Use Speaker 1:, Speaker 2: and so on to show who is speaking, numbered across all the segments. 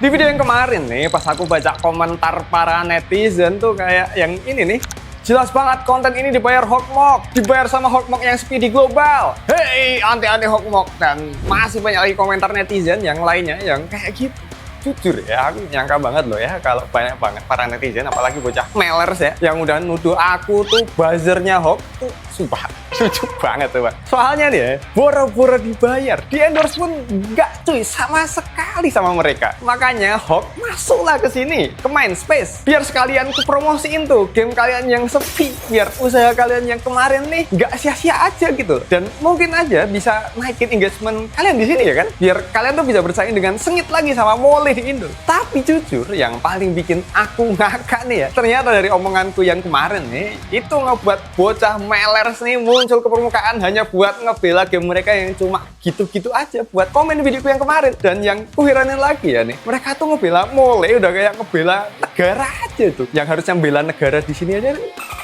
Speaker 1: Di video yang kemarin nih, pas aku baca komentar para netizen tuh kayak yang ini nih. Jelas banget konten ini dibayar Hokmok, dibayar sama Hokmok yang speedy global. Hey, anti-anti Hokmok. Dan masih banyak lagi komentar netizen yang lainnya yang kayak gitu. Jujur ya, aku nyangka banget loh ya kalau banyak banget para netizen, apalagi bocah melers ya, yang udah nuduh aku tuh buzzernya Hok tuh sumpah lucu banget tuh Pak. Soalnya nih ya, boro-boro dibayar, di endorse pun nggak cuy, sama sekali sama mereka. Makanya Hok masuklah ke sini, ke Mindspace, biar sekalian ku promosiin tuh game kalian yang sepi, biar usaha kalian yang kemarin nih nggak sia-sia aja gitu. Dan mungkin aja bisa naikin engagement kalian di sini ya kan, biar kalian tuh bisa bersaing dengan sengit lagi sama Mole di Indo. Tapi jujur yang paling bikin aku ngakak nih ya, ternyata dari omonganku yang kemarin nih, itu ngebuat bocah melers nih muncul ke permukaan hanya buat ngebela game mereka yang cuma gitu-gitu aja, buat komen videoku yang kemarin. Dan yang kuhiranin lagi ya nih, mereka tuh ngebela Mole udah kayak ngebela negara aja tuh, yang harusnya bela negara di sini aja nih.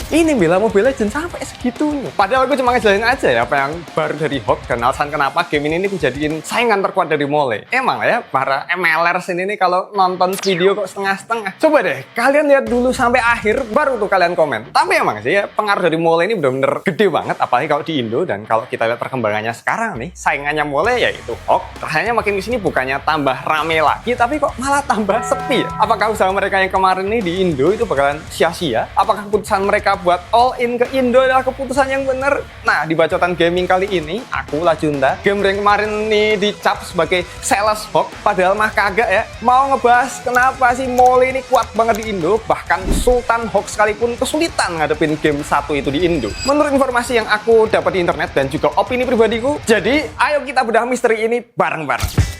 Speaker 1: Ini bela Mobile Legends sampai segitunya. Padahal aku cuma ngejelasin aja ya apa yang baru dari Hok dan alasan kenapa game ini aku jadiin saingan terkuat dari Mole. Emang ya para MLers ini nih kalau nonton video kok setengah-setengah. Coba deh kalian lihat dulu sampai akhir baru tuh kalian komen. Tapi emang sih ya pengaruh dari Mole ini bener-bener gede banget, apalagi kalau di Indo. Dan kalau kita lihat perkembangannya sekarang nih, saingannya Mole yaitu Hok. Rasanya makin kesini bukannya tambah rame lagi, tapi kok malah tambah sepi ya. Apakah usaha mereka yang kemarin nih di Indo itu bakalan sia-sia? Apakah keputusan mereka buat all in ke Indo adalah keputusan yang benar? Nah, di bacotan gaming kali ini, aku Lajunda, gamer yang kemarin nih dicap sebagai sales Hok, padahal mah kagak ya. Mau ngebahas kenapa sih Mole ini kuat banget di Indo, bahkan Sultan Hok sekalipun kesulitan ngadepin game satu itu di Indo. Menurut informasi yang aku dapat di internet dan juga opini pribadiku, jadi ayo kita bedah misteri ini bareng-bareng.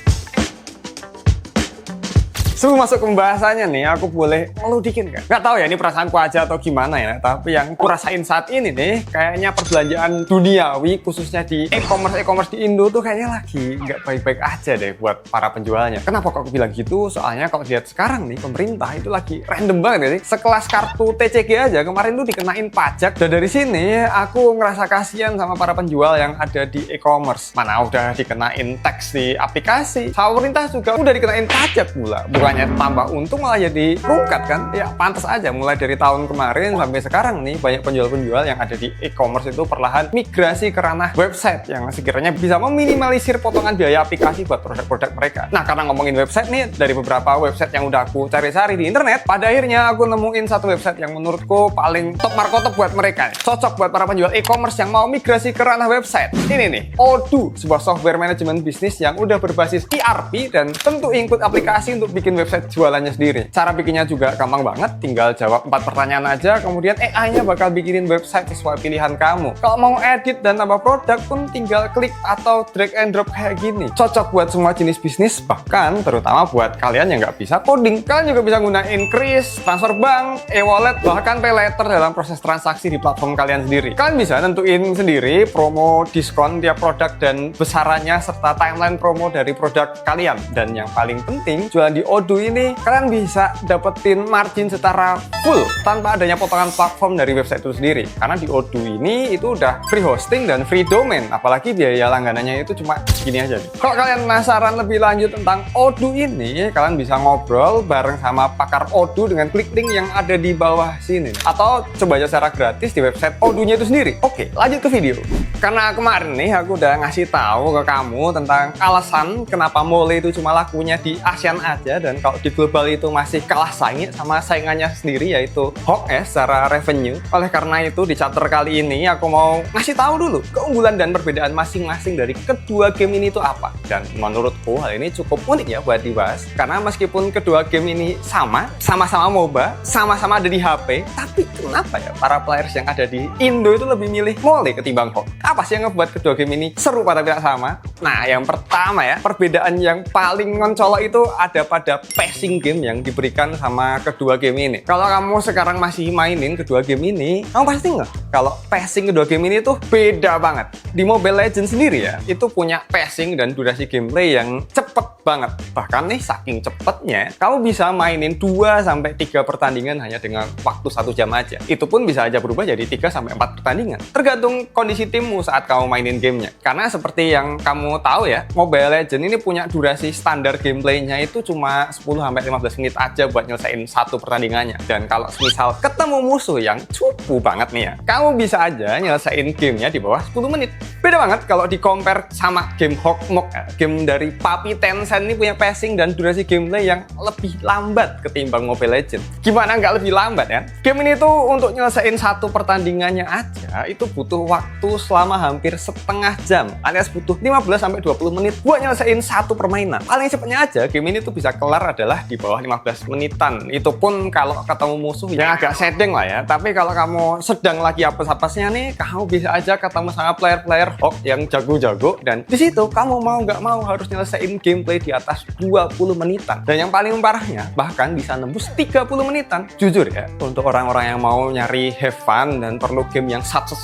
Speaker 1: Sebelum masuk ke pembahasannya nih, aku boleh ngeludikin kan? Nggak tahu ya ini perasaanku aja atau gimana ya, tapi yang aku rasain saat ini nih, kayaknya perbelanjaan duniawi khususnya di e-commerce di Indo tuh kayaknya lagi nggak baik-baik aja deh buat para penjualnya. Kenapa kok aku bilang gitu? Soalnya kalau lihat sekarang nih, pemerintah itu lagi random banget ya sih. Sekelas kartu TCG aja kemarin tuh dikenain pajak, dan dari sini aku ngerasa kasihan sama para penjual yang ada di e-commerce. Mana udah dikenain tax di aplikasi, sama pemerintah juga udah dikenain pajak pula. Bukannya tambah untung malah jadi rungkat kan? Ya pantas aja mulai dari tahun kemarin sampai sekarang nih banyak penjual-penjual yang ada di e-commerce itu perlahan migrasi ke ranah website yang sekiranya bisa meminimalisir potongan biaya aplikasi buat produk-produk mereka. Nah, karena ngomongin website nih, dari beberapa website yang udah aku cari-cari di internet, pada akhirnya aku nemuin satu website yang menurutku paling top markotop buat mereka nih. Cocok buat para penjual e-commerce yang mau migrasi ke ranah website. Ini nih, Odoo, sebuah software manajemen bisnis yang udah berbasis ERP dan tentu include aplikasi untuk bikin website jualannya sendiri. Cara bikinnya juga gampang banget, tinggal jawab 4 pertanyaan aja, kemudian AI-nya bakal bikinin website sesuai pilihan kamu. Kalau mau edit dan tambah produk pun tinggal klik atau drag and drop kayak gini. Cocok buat semua jenis bisnis, bahkan terutama buat kalian yang nggak bisa coding. Kalian juga bisa gunain Kris, transfer bank, e-wallet, bahkan pay later dalam proses transaksi di platform kalian sendiri. Kalian bisa nentuin sendiri promo, diskon tiap produk dan besarannya serta timeline promo dari produk kalian. Dan yang paling penting, jualan di Odoo ini kalian bisa dapetin margin secara full tanpa adanya potongan platform dari website itu sendiri. Karena di Odoo ini itu udah free hosting dan free domain, apalagi biaya langganannya itu cuma gini aja nih. Kalau kalian penasaran lebih lanjut tentang Odoo ini, kalian bisa ngobrol bareng sama pakar Odoo dengan klik link yang ada di bawah sini, atau coba aja secara gratis di website Odoo-nya itu sendiri. Oke, lanjut ke video. Karena kemarin nih aku udah ngasih tahu ke kamu tentang alasan kenapa Mole itu cuma lakunya di ASEAN aja, dan kalau di global itu masih kalah saing sama saingannya sendiri yaitu Hok ya secara revenue. Oleh karena itu di chapter kali ini aku mau ngasih tahu dulu keunggulan dan perbedaan masing-masing dari kedua game ini itu apa. Dan menurutku hal ini cukup unik ya buat dibahas, karena meskipun kedua game ini sama-sama MOBA, sama-sama ada di HP, tapi kenapa ya para players yang ada di Indo itu lebih milih Mole ketimbang Hok? Apa sih yang ngebuat kedua game ini serupa tapi tidak sama? Nah, yang pertama ya, perbedaan yang paling mencolok itu ada pada passing game yang diberikan sama kedua game ini. Kalau kamu sekarang masih mainin kedua game ini, kamu pasti nggak kalau passing kedua game ini tuh beda banget. Di Mobile Legends sendiri ya, itu punya passing dan durasi gameplay yang cepet banget. Bahkan nih saking cepetnya, kamu bisa mainin 2-3 pertandingan hanya dengan waktu 1 jam aja. Itu pun bisa aja berubah jadi 3-4 pertandingan. Tergantung kondisi timmu saat kamu mainin gamenya. Karena seperti yang kamu tahu ya, Mobile Legends ini punya durasi standar gameplaynya itu cuma 10-15 menit aja buat nyelesain satu pertandingannya. Dan kalau misal ketemu musuh yang cupu banget nih ya, kamu bisa aja nyelesain gamenya di bawah 10 menit. Beda banget kalau di compare sama game Hokmok ya. Game dari Papi Tencent ini punya pacing dan durasi gameplay yang lebih lambat ketimbang Mobile Legends. Gimana nggak lebih lambat ya? Game ini tuh untuk nyelesain satu pertandingannya aja itu butuh waktu selama hampir setengah jam, alias butuh 15-20 menit buat nyelesain satu permainan. Paling cepatnya aja game ini tuh bisa kelar adalah di bawah 15 menitan. Itu pun kalau ketemu musuh yang agak sedeng lah ya. Tapi kalau kamu sedang lagi apes-apesnya nih, kamu bisa aja ketemu sama player-player Hok yang jago-jago, dan di situ kamu mau nggak mau harus nyelesain gameplay di atas 20 menitan. Dan yang paling parahnya bahkan bisa nembus 30 menitan. Jujur ya, untuk orang-orang yang mau nyari have fun dan perlu game yang satset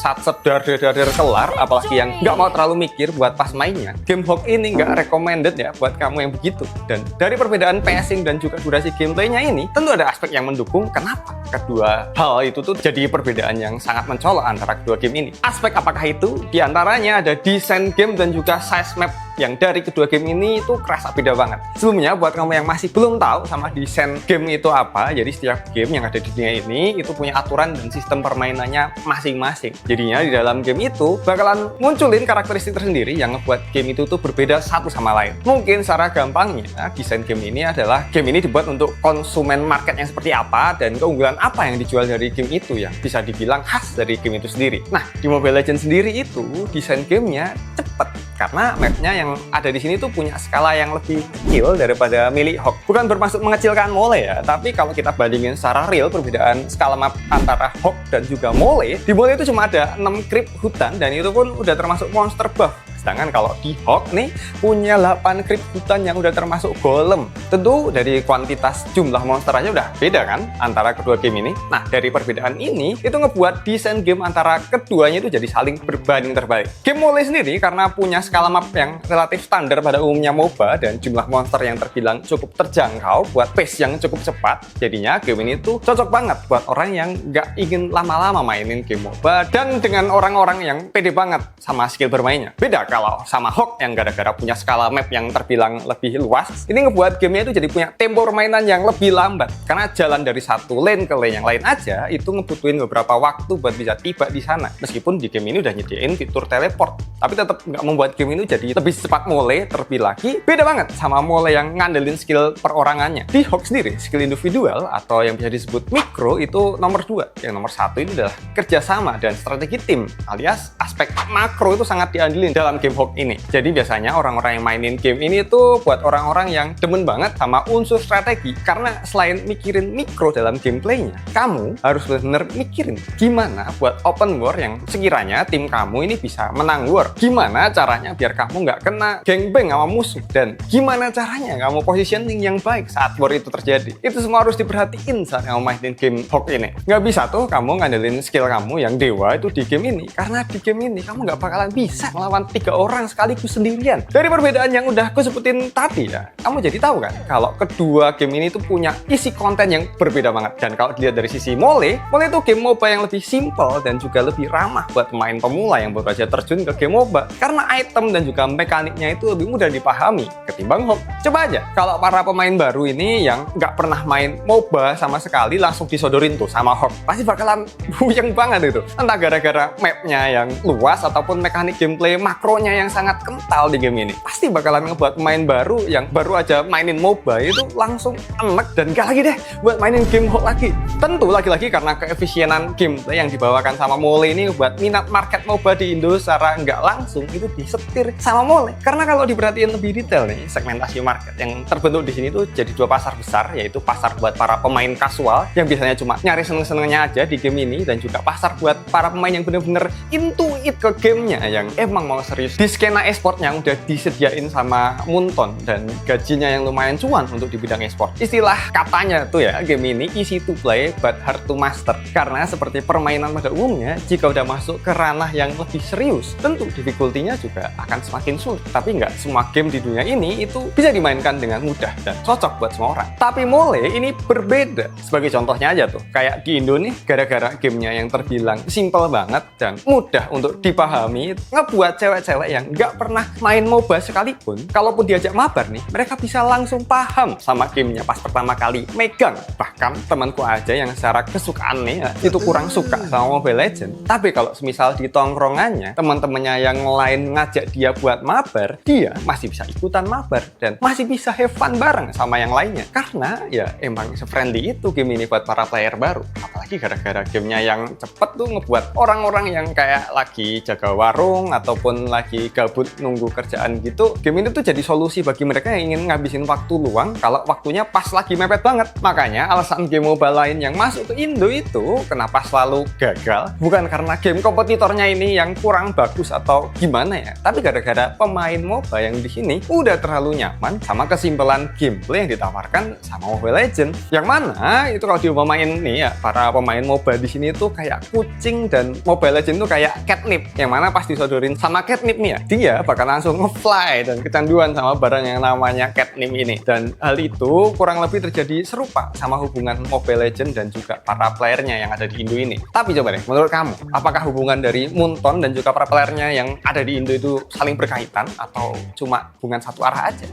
Speaker 1: dar kelar, apalagi yang nggak mau terlalu mikir buat pas mainnya, game Hok ini nggak recommended ya buat kamu yang begitu. Dan dari perbedaan pacing dan juga durasi gameplaynya ini, tentu ada aspek yang mendukung kenapa kedua hal itu tuh jadi perbedaan yang sangat mencolok antara kedua game ini. Aspek apakah itu? Di antaranya ada desain game dan juga size map yang dari kedua game ini itu kerasa beda banget. Sebelumnya buat kamu yang masih belum tahu sama desain game itu apa, jadi setiap game yang ada di dunia ini itu punya aturan dan sistem permainannya masing-masing. Jadinya di dalam game itu bakalan munculin karakteristik tersendiri yang ngebuat game itu tuh berbeda satu sama lain. Mungkin secara gampangnya desain game ini adalah game ini dibuat untuk konsumen market yang seperti apa dan keunggulan apa yang dijual dari game itu yang bisa dibilang khas dari game itu sendiri. Nah, di Mobile Legends sendiri itu desain gamenya cepet karena mapnya yang ada di sini tuh punya skala yang lebih kecil daripada milik Hok. Bukan bermaksud mengecilkan Mole ya, tapi kalau kita bandingin secara real perbedaan skala map antara Hok dan juga Mole, di Mole itu cuma ada 6 creep hutan dan itu pun udah termasuk monster buff. Sedangkan kalau di Hok nih punya 8 creep hutan yang udah termasuk golem. Tentu dari kuantitas jumlah monster aja udah beda kan antara kedua game ini. Nah, dari perbedaan ini itu ngebuat desain game antara keduanya itu jadi saling berbanding terbalik. Game Mole sendiri karena punya skala map yang relatif standar pada umumnya MOBA dan jumlah monster yang terbilang cukup terjangkau buat pace yang cukup cepat, jadinya game ini tuh cocok banget buat orang yang nggak ingin lama-lama mainin game MOBA dan dengan orang-orang yang pede banget sama skill bermainnya. Beda kalau sama Hok yang gara-gara punya skala map yang terbilang lebih luas, ini ngebuat gamenya itu jadi punya tempo permainan yang lebih lambat. Karena jalan dari satu lane ke lane yang lain aja itu ngebutuhin beberapa waktu buat bisa tiba di sana. Meskipun di game ini udah nyediain fitur teleport, tapi tetap nggak membuat game ini jadi lebih cepat Mole. Terlebih lagi beda banget sama Mole yang ngandelin skill perorangannya. Di Hok sendiri skill individual atau yang bisa disebut mikro itu nomor 2. Yang nomor 1 ini adalah kerjasama dan strategi tim, alias aspek makro itu sangat diandelin dalam game Hok ini. Jadi biasanya orang-orang yang mainin game ini tuh buat orang-orang yang demen banget sama unsur strategi, karena selain mikirin mikro dalam gameplaynya, kamu harus benar-benar mikirin gimana buat open war yang sekiranya tim kamu ini bisa menang war. Gimana caranya biar kamu nggak kena gangbang sama musuh, dan gimana caranya kamu positioning yang baik saat war itu terjadi. Itu semua harus diperhatiin saat kamu mainin game Hok ini. Nggak bisa tuh kamu ngandelin skill kamu yang dewa itu di game ini, karena di game ini kamu nggak bakalan bisa melawan 3 orang sekaligus sendirian. Dari perbedaan yang udah aku sebutin tadi ya, kamu jadi tahu kan kalau kedua game ini tuh punya isi konten yang berbeda banget. Dan kalau dilihat dari sisi Mole itu game MOBA yang lebih simple dan juga lebih ramah buat pemain pemula yang baru aja terjun ke game MOBA, karena item dan juga mekaniknya itu lebih mudah dipahami ketimbang Hok. Coba aja kalau para pemain baru ini yang nggak pernah main MOBA sama sekali langsung disodorin tuh sama Hok, pasti bakalan buyeng banget itu. Entah gara-gara mapnya yang luas ataupun mekanik gameplay makronya yang sangat kental di game ini, pasti bakalan ngebuat pemain baru yang baru aja mainin MOBA itu langsung enek dan gak lagi deh buat mainin game Hok lagi. Tentu lagi-lagi karena keefisienan gameplay yang dibawakan sama Mole ini buat minat market MOBA di Indo secara nggak langsung itu disetir sama Mole. Karena kalau diperhatiin lebih detail nih, segmentasi market yang terbentuk di sini tuh jadi 2 pasar besar, yaitu pasar buat para pemain kasual yang biasanya cuma nyari seneng-senengnya aja di game ini, dan juga pasar buat para pemain yang bener-bener into it ke gamenya yang emang mau serius guys, di skena e-sport yang udah disediain sama Moonton dan gajinya yang lumayan cuan untuk di bidang e-sport. Istilah katanya tuh ya, game ini easy to play but hard to master. Karena seperti permainan pada umumnya, jika udah masuk ke ranah yang lebih serius, tentu difficulty-nya juga akan semakin sulit. Tapi nggak semua game di dunia ini itu bisa dimainkan dengan mudah dan cocok buat semua orang. Tapi Mole ini berbeda. Sebagai contohnya aja tuh, kayak di Indo nih, gara-gara gamenya yang terbilang simple banget dan mudah untuk dipahami, ngebuat cewek-cewek yang nggak pernah main MOBA sekalipun, kalaupun diajak mabar nih, mereka bisa langsung paham sama gamenya pas pertama kali megang. Bahkan temanku aja yang secara kesukaan nih, itu kurang suka sama Mobile Legends. Tapi kalau semisal di tongkrongannya, teman-temannya yang lain ngajak dia buat mabar, dia masih bisa ikutan mabar dan masih bisa have fun bareng sama yang lainnya. Karena ya emang se-friendly itu game ini buat para player baru. Apalagi gara-gara gamenya yang cepet tuh ngebuat orang-orang yang kayak lagi jaga warung ataupun lagi gabut nunggu kerjaan gitu, game ini tuh jadi solusi bagi mereka yang ingin ngabisin waktu luang kalau waktunya pas lagi mepet banget. Makanya alasan game MOBA lain yang masuk ke Indo itu kenapa selalu gagal bukan karena game kompetitornya ini yang kurang bagus atau gimana ya, tapi gara-gara pemain MOBA yang di sini udah terlalu nyaman sama kesimpulan gameplay yang ditawarkan sama Mobile Legends. Yang mana itu kalau diumpamain nih ya, para pemain MOBA di sini tuh kayak kucing dan Mobile Legends tuh kayak catnip. Yang mana pas disodorin sama catnip nih ya, dia bakal langsung nge-fly dan kecanduan sama barang yang namanya catnip ini. Dan hal itu kurang lebih terjadi serupa sama hubungan Mobile Legends dan juga para playernya yang ada di Indo ini. Tapi coba deh, menurut kamu, apakah hubungan dari Moonton dan juga para playernya yang ada di Indo itu saling berkaitan atau cuma hubungan satu arah aja?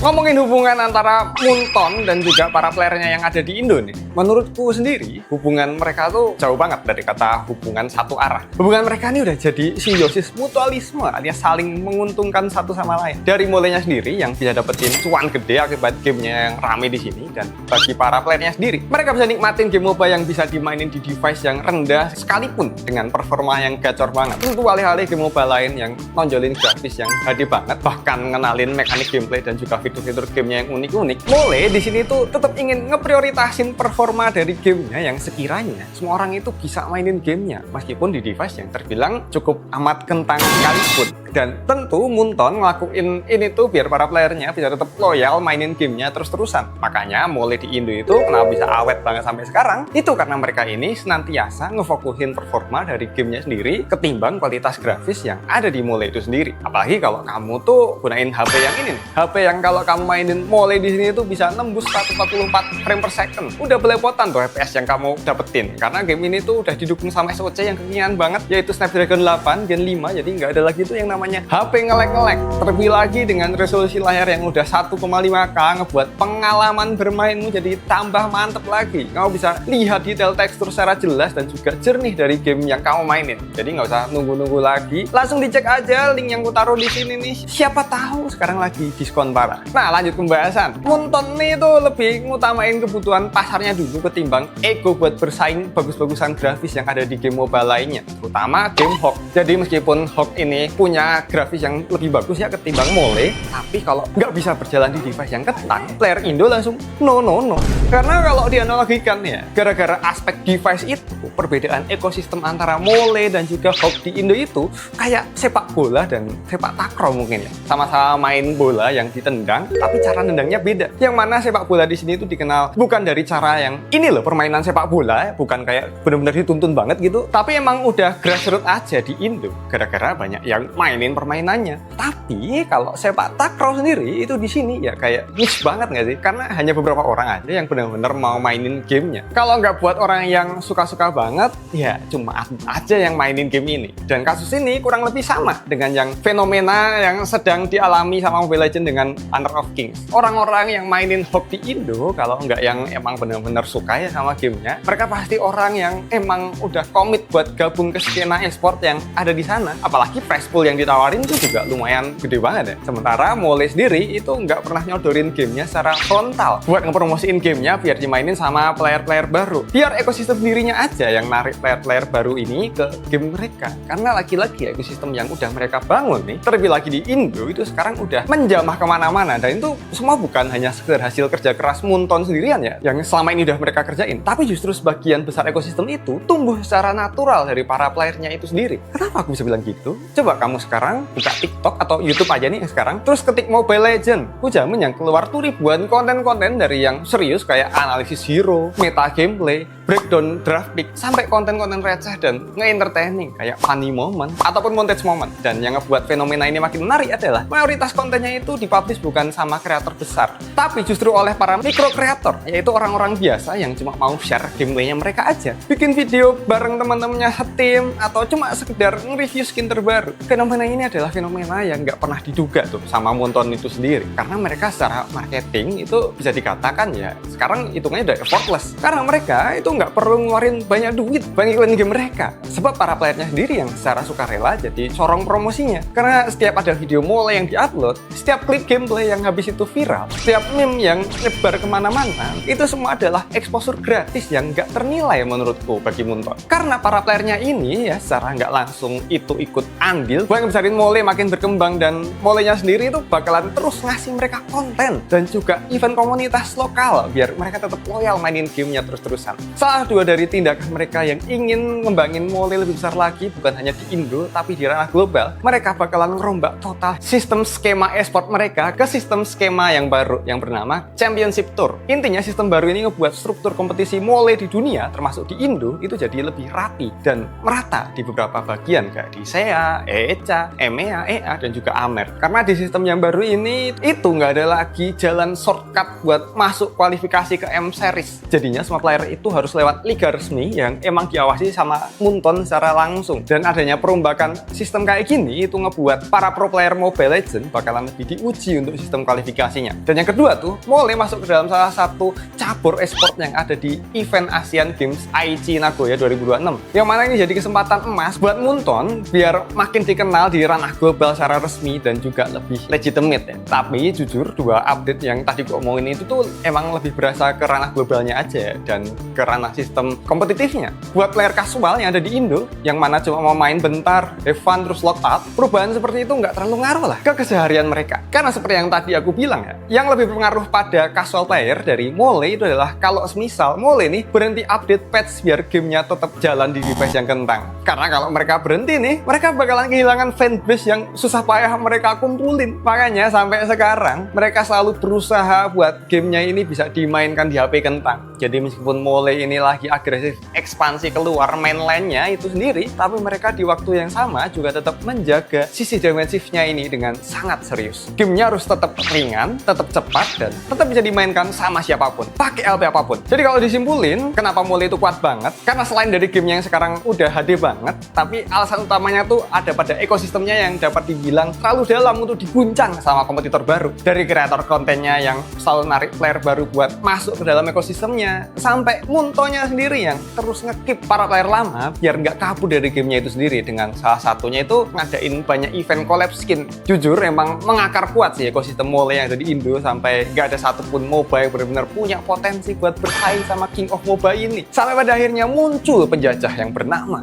Speaker 1: Ngomongin hubungan antara Moonton dan juga para playernya yang ada di Indo nih, menurutku sendiri hubungan mereka tuh jauh banget dari kata hubungan satu arah. Hubungan mereka ini udah jadi simbiosis mutualisme, alias saling menguntungkan satu sama lain. Dari Molenya sendiri yang bisa dapetin cuan gede akibat gamenya yang rame di sini, dan bagi para playernya sendiri, mereka bisa nikmatin game MOBA yang bisa dimainin di device yang rendah sekalipun dengan performa yang gacor banget. Tentu alih-alih game MOBA lain yang nonjolin grafis yang HD banget, bahkan ngenalin mekanik gameplay dan juga fitur-fitur gamenya yang unik-unik. Mole di sini tuh tetap ingin ngeprioritasin performa dari gamenya yang sekiranya semua orang itu bisa mainin gamenya meskipun di device yang terbilang cukup amat kentang sekalipun. Dan tentu Moonton ngelakuin ini tuh biar para playernya bisa tetap loyal mainin gamenya terus-terusan. Makanya Mole di Indo itu kenapa bisa awet banget sampai sekarang, itu karena mereka ini senantiasa ngefokusin performa dari gamenya sendiri ketimbang kualitas grafis yang ada di Mole itu sendiri. Apalagi kalau kamu tuh gunain HP yang ini nih, HP yang kalau kamu mainin Mole di sini tuh bisa nembus 144 frame per second. Udah belepotan tuh FPS yang kamu dapetin, karena game ini tuh udah didukung sama SoC yang kekinian banget, yaitu Snapdragon 8 Gen 5. Jadi nggak ada lagi tuh yang namanya HP ngelek-ngelek. Terlebih lagi dengan resolusi layar yang udah 1,5K ngebuat pengalaman bermainmu jadi tambah mantep lagi. Kamu bisa lihat detail tekstur secara jelas dan juga jernih dari game yang kamu mainin. Jadi nggak usah nunggu-nunggu lagi, langsung dicek aja link yang kutaruh di sini nih. Siapa tahu sekarang lagi diskon parah. Nah, lanjut pembahasan. Moonton nih tuh lebih ngutamain kebutuhan pasarnya dulu ketimbang ego buat bersaing bagus-bagusan grafis yang ada di game MOBA lainnya, terutama game Hawk. Jadi meskipun Hawk ini punya grafis yang lebih bagus ya ketimbang Mole, tapi kalau nggak bisa berjalan di device yang ketat, player Indo langsung no. Karena kalau dianalogikan ya, gara-gara aspek device itu, perbedaan ekosistem antara Mole dan juga Hawk di Indo itu kayak sepak bola dan sepak takraw mungkin ya. Sama-sama main bola yang ditendang, tapi cara nendangnya beda. Yang mana sepak bola di sini itu dikenal bukan dari cara yang ini loh, permainan sepak bola, bukan kayak benar-benar dituntun banget gitu, tapi emang udah grassroots aja di Indo, gara-gara banyak yang mainin permainannya. Tapi kalau sepak takraw sendiri itu di sini ya kayak niche banget nggak sih? Karena hanya beberapa orang aja yang benar-benar mau mainin gamenya. Kalau nggak buat orang yang suka-suka banget, ya cuma aja yang mainin game ini. Dan kasus ini kurang lebih sama dengan yang fenomena yang sedang dialami sama Mobile Legends dengan Honor of Kings. Orang-orang yang mainin Hawk di Indo, kalau nggak yang emang benar-benar suka ya sama gamenya, mereka pasti orang yang emang udah komit buat gabung ke skena e-sport yang ada di sana. Apalagi prize pool yang ditawarin tuh juga lumayan gede banget ya. Sementara Mole sendiri itu nggak pernah nyodorin gamenya secara frontal buat ngepromosiin gamenya biar dimainin sama player-player baru. Biar ekosistem dirinya aja yang narik player-player baru ini ke game mereka. Karena lagi-lagi ekosistem yang udah mereka bangun nih, terlebih lagi di Indo itu sekarang udah menjamah kemana-mana. Dan itu semua bukan hanya sekedar hasil kerja keras Moonton sendirian ya, yang selama ini udah mereka kerjain. Tapi justru sebagian besar ekosistem itu tumbuh secara natural dari para playernya itu sendiri. Kenapa aku bisa bilang gitu? Coba kamu sekarang buka TikTok atau YouTube aja nih sekarang, terus ketik Mobile Legends. Aku jamin yang keluar tuh ribuan konten-konten dari yang serius kayak analisis hero, meta gameplay, breakdown draft pick, sampai konten-konten receh dan nge-entertaining kayak funny moment ataupun montage moment. Dan yang ngebuat fenomena ini makin menarik adalah mayoritas kontennya itu dipublish bukan sama kreator besar, tapi justru oleh para micro kreator, yaitu orang-orang biasa yang cuma mau share gameplaynya mereka aja, bikin video bareng teman-temannya setim atau cuma sekedar nge-review skin terbaru. Fenomena ini adalah fenomena yang nggak pernah diduga tuh sama Moonton itu sendiri, karena mereka secara marketing itu bisa dikatakan ya sekarang hitungannya udah effortless, karena mereka itu nggak perlu ngeluarin banyak duit bagi iklan game mereka, sebab para playernya sendiri yang secara sukarela jadi corong promosinya. Karena setiap ada video Mole yang diupload, setiap klip gameplay yang habis itu viral, setiap meme yang nyebar kemana-mana, itu semua adalah exposure gratis yang nggak ternilai menurutku bagi Moonton. Karena para playernya ini ya secara nggak langsung itu ikut andil buat ngebesarin Mole makin berkembang, dan Molenya sendiri itu bakalan terus ngasih mereka konten dan juga event komunitas lokal biar mereka tetap loyal mainin gamenya terus-terusan. Salah dua dari tindakan mereka yang ingin ngembangin Mole lebih besar lagi bukan hanya di Indo tapi di ranah global. Mereka bakalan ngerombak total sistem skema e-sport mereka ke sistem skema yang baru yang bernama Championship Tour. Intinya sistem baru ini ngebuat struktur kompetisi Mole di dunia termasuk di Indo itu jadi lebih rapi dan merata di beberapa bagian kayak di SEA, EECA, EMEA, EA dan juga AMER. Karena di sistem yang baru ini itu nggak ada lagi jalan shortcut buat masuk kualifikasi ke M Series. Jadinya semua player itu harus lewat liga resmi yang emang diawasi sama Moonton secara langsung. Dan adanya perombakan sistem kayak gini itu ngebuat para pro player Mobile Legends bakalan lebih diuji untuk sistem kualifikasinya. Dan yang kedua tuh, Mole masuk ke dalam salah satu cabur e-sport yang ada di event Asian Games Aichi Nagoya 2026. Yang mana ini jadi kesempatan emas buat Moonton biar makin dikenal di ranah global secara resmi dan juga lebih legitimate ya. Tapi jujur dua update yang tadi gue omongin itu tuh emang lebih berasa ke ranah globalnya aja ya, dan ke ranah sistem kompetitifnya. Buat player kasual yang ada di Indo yang mana cuma mau main bentar, have fun terus lock out, perubahan seperti itu nggak terlalu ngaruh lah ke keseharian mereka. Karena seperti yang tadi aku bilang ya, yang lebih berpengaruh pada casual player dari Mole itu adalah kalau semisal Mole nih berhenti update patch biar gamenya tetap jalan di device yang kentang. Karena kalau mereka berhenti nih, mereka bakalan kehilangan fanbase yang susah payah mereka kumpulin. Makanya sampai sekarang mereka selalu berusaha buat gamenya ini bisa dimainkan di HP kentang. Jadi meskipun Mole ini lagi agresif ekspansi keluar mainline-nya itu sendiri, tapi mereka di waktu yang sama juga tetap menjaga sisi defensifnya ini dengan sangat serius. Gamenya harus tetap ringan, tetap cepat, dan tetap bisa dimainkan sama siapapun, pakai LP apapun. Jadi kalau disimpulin, kenapa Mole itu kuat banget? Karena selain dari gamenya yang sekarang udah HD banget, tapi alasan utamanya tuh ada pada ekosistemnya yang dapat dibilang terlalu dalam untuk diguncang sama kompetitor baru. Dari kreator kontennya yang selalu narik player baru buat masuk ke dalam ekosistemnya, sampai Moontonnya sendiri yang terus nge-keep para player lama biar nggak kabur dari gamenya itu sendiri, dengan salah satunya itu ngadain banyak event collab skin. Jujur emang mengakar kuat sih ekosistem Mole yang ada di Indo, sampai nggak ada satupun MOBA yang benar-benar punya potensi buat bersaing sama King of MOBA ini. Sampai pada akhirnya muncul penjajah yang bernama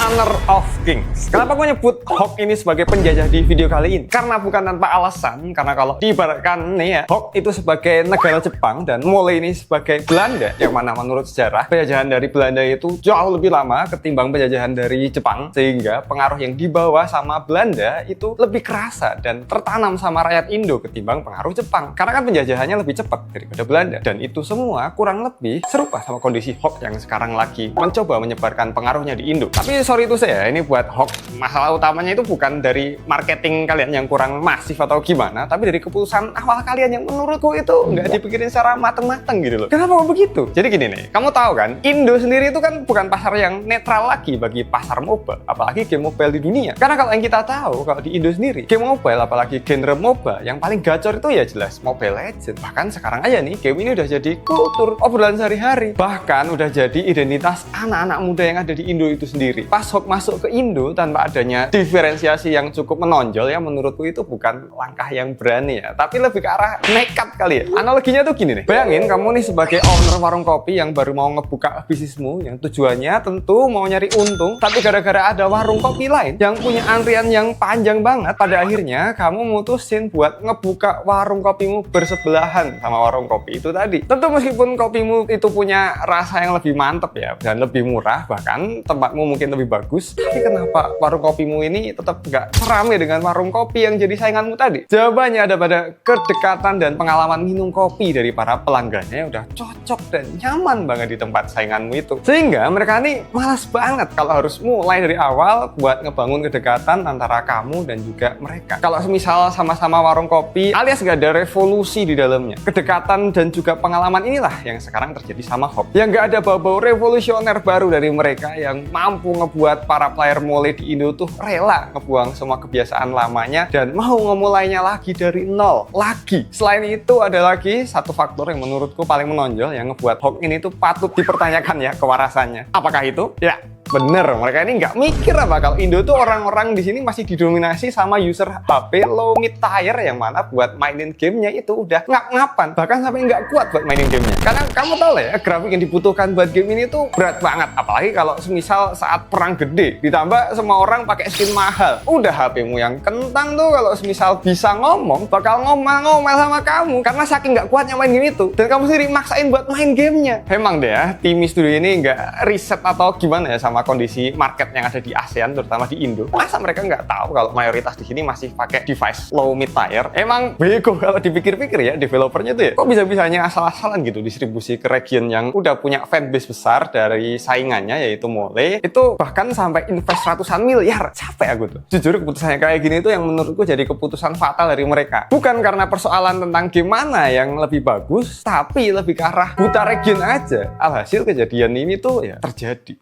Speaker 1: Honor of Kings. Kenapa gue nyebut Hawk ini sebagai penjajah di video kali ini? Karena bukan tanpa alasan. Karena kalau diibaratkan nih ya, Hawk itu sebagai negara Jepang dan Mole ini sebagai Belanda, yang mana menurut sejarah penjajahan dari Belanda itu jauh lebih lama ketimbang penjajahan dari Jepang, sehingga pengaruh yang dibawa sama Belanda itu lebih kerasa dan tertanam sama rakyat Indo ketimbang pengaruh Jepang. Karena kan penjajahannya lebih cepat daripada Belanda, dan itu semua kurang lebih serupa sama kondisi Hawk yang sekarang lagi mencoba menyebarkan pengaruhnya di Indo. Tapi sorry sorry itu saya, ini buat hoax. Masalah utamanya itu bukan dari marketing kalian yang kurang masif atau gimana, tapi dari keputusan awal kalian yang menurutku itu nggak dipikirin secara mateng-mateng gitu loh. Kenapa kok begitu? Jadi gini nih, kamu tahu kan, Indo sendiri itu kan bukan pasar yang netral lagi bagi pasar mobile, apalagi game mobile di dunia. Karena kalau yang kita tahu, kalau di Indo sendiri, game mobile, apalagi genre MOBA, yang paling gacor itu ya jelas Mobile Legends. Bahkan sekarang aja nih, game ini udah jadi kultur obrolan sehari-hari. Bahkan udah jadi identitas anak-anak muda yang ada di Indo itu sendiri. Pas hoax masuk ke Indo tanpa adanya diferensiasi yang cukup menonjol, ya menurutku itu bukan langkah yang berani ya, tapi lebih ke arah nekat kali ya. Analoginya tuh gini nih, bayangin kamu nih sebagai owner warung kopi yang baru mau ngebuka bisnismu, yang tujuannya tentu mau nyari untung, tapi gara-gara ada warung kopi lain yang punya antrian yang panjang banget, pada akhirnya kamu mutusin buat ngebuka warung kopimu bersebelahan sama warung kopi itu tadi. Tentu meskipun kopimu itu punya rasa yang lebih mantep ya, dan lebih murah, bahkan tempatmu mungkin lebih bagus, tapi kenapa warung kopimu ini tetap nggak seramai dengan warung kopi yang jadi sainganmu tadi? Jawabannya ada pada kedekatan dan pengalaman minum kopi dari para pelanggannya yang udah cocok dan nyaman banget di tempat sainganmu itu. Sehingga mereka ini malas banget kalau harus mulai dari awal buat ngebangun kedekatan antara kamu dan juga mereka. Kalau semisal sama-sama warung kopi alias gak ada revolusi di dalamnya, kedekatan dan juga pengalaman inilah yang sekarang terjadi sama Hop. Yang gak ada bau-bau revolusioner baru dari mereka yang mampu ngebuat para player mole di Indo tuh rela ngebuang semua kebiasaan lamanya dan mau ngemulainya lagi dari nol lagi. Selain itu ada lagi satu faktor yang menurutku paling menonjol yang ngebuat Hop ini tuh patut dipertanyakan ya kewarasannya. Apakah itu? Ya, bener, mereka ini nggak mikir apa kalau Indo tuh orang-orang di sini masih didominasi sama user HP low mid tier yang mana buat mainin gamenya itu udah ngap-ngapan, bahkan sampai nggak kuat buat mainin gamenya. Karena kamu tahu lah ya, grafik yang dibutuhkan buat game ini tuh berat banget, apalagi kalau semisal saat perang gede, ditambah semua orang pakai skin mahal. Udah HP-mu yang kentang tuh kalau semisal bisa ngomong, bakal ngomel-ngomel sama kamu karena saking nggak kuatnya main game itu, dan kamu sendiri maksain buat main gamenya. Emang deh ya, tim studio ini nggak riset atau gimana ya sama kondisi market yang ada di ASEAN, terutama di Indo. Masa mereka nggak tahu kalau mayoritas di sini masih pakai device low mid tier? Emang bego kalau dipikir-pikir ya, developernya tuh ya, kok bisa-bisanya asal-asalan gitu distribusi ke region yang udah punya fanbase besar dari saingannya yaitu Mole, itu bahkan sampai invest ratusan miliar. Capek aku tuh. Jujur keputusannya kayak gini tuh yang menurutku jadi keputusan fatal dari mereka. Bukan karena persoalan tentang game mana yang lebih bagus, tapi lebih ke arah buta region aja. Alhasil kejadian ini tuh ya terjadi.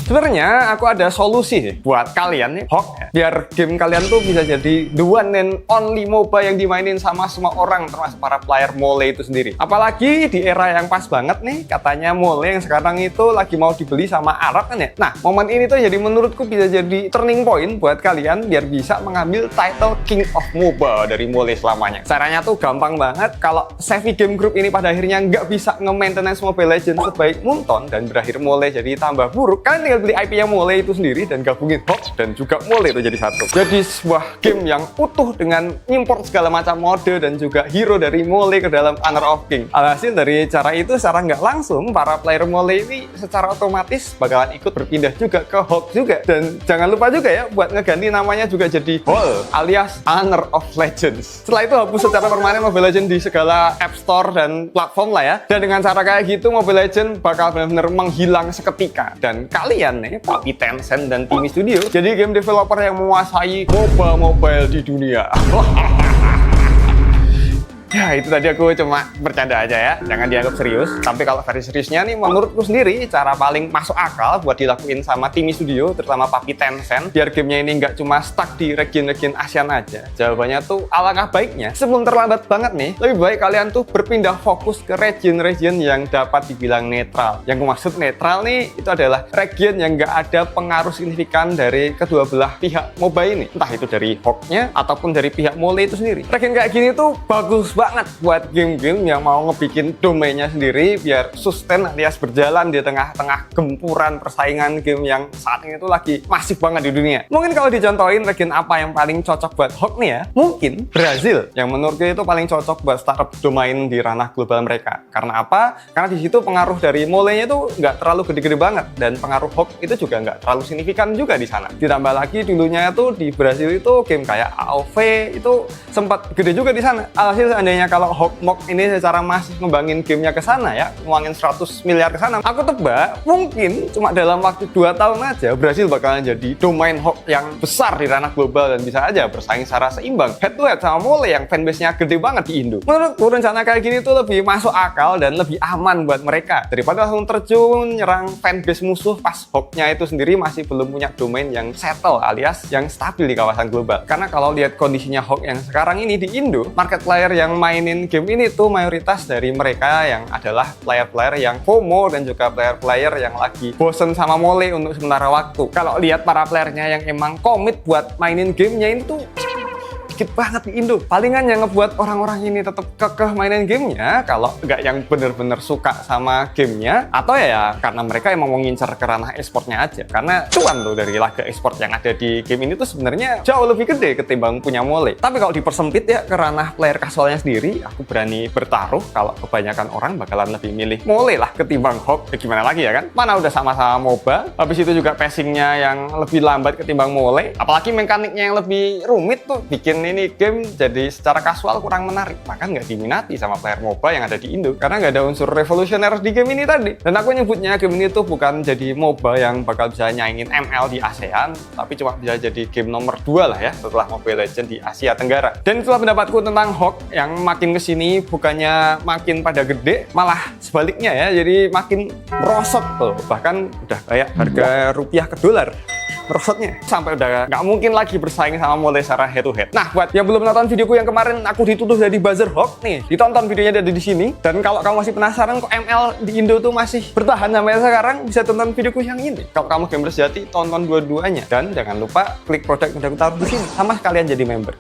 Speaker 1: Sebenarnya aku ada solusi nih buat kalian nih, Hawk, ya. Biar game kalian tuh bisa jadi the one and only MOBA yang dimainin sama semua orang, termasuk para player Mole itu sendiri. Apalagi di era yang pas banget nih, katanya Mole yang sekarang itu lagi mau dibeli sama Arab kan ya. Nah, momen ini tuh jadi menurutku bisa jadi turning point buat kalian biar bisa mengambil title King of MOBA dari Mole selamanya. Caranya tuh gampang banget. Kalau Savvy Game Group ini pada akhirnya nggak bisa nge-maintenance Mobile Legends sebaik Munton dan berakhir Mole jadi tambah buruk, kalian tinggal beli IP yang Mole itu sendiri dan gabungin Hawk dan juga Mole itu jadi satu. Jadi sebuah game yang utuh dengan import segala macam mode dan juga hero dari Mole ke dalam Honor of King. Alhasil dari cara itu secara nggak langsung para player Mole ini secara otomatis bakalan ikut berpindah juga ke Hawk juga. Dan jangan lupa juga ya buat ngeganti namanya juga jadi Hall alias Honor of Legends. Setelah itu hapus secara permanen Mobile Legends di segala App Store dan platform lah ya. Dan dengan cara kayak gitu Mobile Legends bakal benar-benar menghilang seketika. Dan kalian nih, Papi Tencent dan Tim Studio, jadi game developer yang menguasai MOBA mobile di dunia. Ya, itu tadi aku cuma bercanda aja ya, jangan dianggap serius. Tapi kalau versi seriusnya nih, menurutku sendiri cara paling masuk akal buat dilakuin sama Tim Studio, terutama Papi Tencent, biar gamenya ini nggak cuma stuck di region-region ASEAN aja. Jawabannya tuh alangkah baiknya, sebelum terlambat banget nih, lebih baik kalian tuh berpindah fokus ke region-region yang dapat dibilang netral. Yang aku maksud netral nih, itu adalah region yang nggak ada pengaruh signifikan dari kedua belah pihak MOBA ini. Entah itu dari Hawk-nya ataupun dari pihak Mole itu sendiri. Region kayak gini tuh bagus banget buat game-game yang mau ngebikin domainnya sendiri biar sustain alias berjalan di tengah-tengah gempuran persaingan game yang saat ini tuh lagi masif banget di dunia. Mungkin kalau dicontohin region apa yang paling cocok buat Hawk nih ya, mungkin Brazil yang menurutku itu paling cocok buat startup domain di ranah global mereka. Karena apa? Karena di situ pengaruh dari Mole-nya tuh nggak terlalu gede-gede banget dan pengaruh Hawk itu juga nggak terlalu signifikan juga di sana. Ditambah lagi dulunya tuh di Brazil itu game kayak AoV itu sempat gede juga di sana. Alhasil seandainya kalau Hawkmock ini secara masif ngembangin gamenya ke sana ya, nguangin 100 miliar ke sana, aku tebak mungkin cuma dalam waktu 2 tahun aja Brasil bakalan jadi domain Hawk yang besar di ranah global dan bisa aja bersaing secara seimbang head to head sama Mole yang fanbase-nya gede banget di Indo. Menurutku rencana kayak gini tuh lebih masuk akal dan lebih aman buat mereka daripada langsung terjun nyerang fanbase musuh pas Hawk-nya itu sendiri masih belum punya domain yang settle alias yang stabil di kawasan global. Karena kalau lihat kondisinya Hawk yang sekarang ini di Indo, market player yang mainin game ini tuh mayoritas dari mereka yang adalah player-player yang FOMO dan juga player-player yang lagi bosen sama Mole untuk sementara waktu. Kalau lihat para playernya yang emang komit buat mainin gamenya itu dikit banget di Indo. Palingan yang ngebuat orang-orang ini tetap kekeh mainin gamenya kalau nggak yang bener-bener suka sama gamenya, atau ya karena mereka emang mau ngincer ke ranah e-sportnya aja. Karena cuan tuh dari laga e-sport yang ada di game ini tuh sebenarnya jauh lebih gede ketimbang punya Mole. Tapi kalau dipersempit ya ke ranah player casualnya sendiri, aku berani bertaruh kalau kebanyakan orang bakalan lebih milih Mole lah ketimbang Hawk. Ya gimana lagi ya kan? Mana udah sama-sama MOBA, habis itu juga passingnya yang lebih lambat ketimbang Mole, apalagi mekaniknya yang lebih rumit tuh bikin ini game jadi secara kasual kurang menarik, bahkan nggak diminati sama player MOBA yang ada di Indo karena nggak ada unsur revolusioner di game ini tadi. Dan aku nyebutnya game ini tuh bukan jadi MOBA yang bakal bisa nyaingin ML di ASEAN, tapi cuma bisa jadi game nomor 2 lah ya setelah Mobile Legends di Asia Tenggara. Dan itulah pendapatku tentang Hawk yang makin kesini bukannya makin pada gede, malah sebaliknya ya, jadi makin merosot tuh, bahkan udah kayak harga rupiah ke dolar merosotnya, sampai udah nggak mungkin lagi bersaing sama Mole secara head to head. Nah, buat yang belum nonton videoku yang kemarin aku dituduh jadi buzzer Hawk nih, ditonton videonya ada di sini. Dan kalau kamu masih penasaran kok ML di Indo tuh masih bertahan sampai sekarang, bisa tonton videoku yang ini. Kalau kamu gamer sejati, tonton dua-duanya dan jangan lupa klik produk yang udah aku taruh di sini, sama sekalian jadi member.